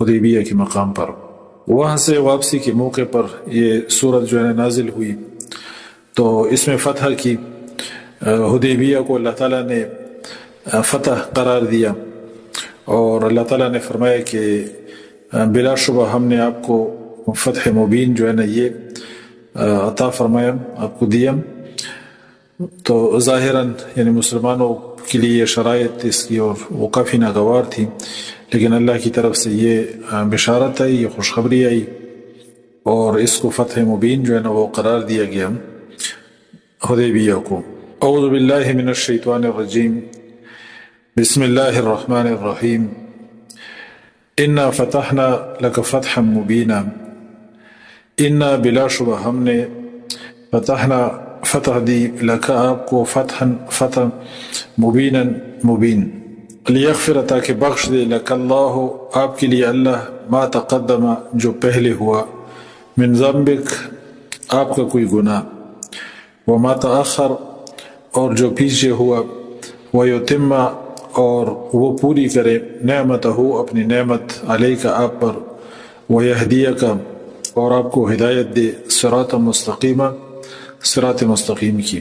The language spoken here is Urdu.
حدیبیہ کے مقام پر۔ وہاں سے واپسی کے موقع پر یہ سورت جو ہے نازل ہوئی، تو اس میں فتح کی، حدیبیہ کو اللہ تعالیٰ نے فتح قرار دیا، اور اللہ تعالیٰ نے فرمایا کہ بلا شبہ ہم نے آپ کو فتح مبین جو ہے نا یہ عطا فرمایا، آپ کو دیا۔ تو ظاہراً یعنی مسلمانوں کے لیے یہ شرائط اس کی اور وہ کافی ناگوار تھی، لیکن اللہ کی طرف سے یہ بشارت آئی، یہ خوشخبری آئی، اور اس کو فتح مبین جو ہے نا وہ قرار دیا گیا حدیبیہ کو۔ اعوذ باللہ من الشیطان الرجیم، بسم اللہ الرحمن الرحیم، انا فتحنا لک فتحا مبینا، انا بلا شبہ ہم نے فتحنا فتح دی لک آپ کو فتح مبینا مبین، لیغفر تاکہ بخش دے لک اللہ آپ کے لیے اللہ ما تقدم جو پہلے ہوا، من ذنبک آپ کا کوئی گناہ، وما تأخر اور جو پیچھے ہوا، ویتم اور وہ پوری کرے نعمتہ اپنی نعمت علیک آپ پر، ویہدیک اور آپ کو ہدایت دے صراط مستقیمہ صراط مستقیم کی۔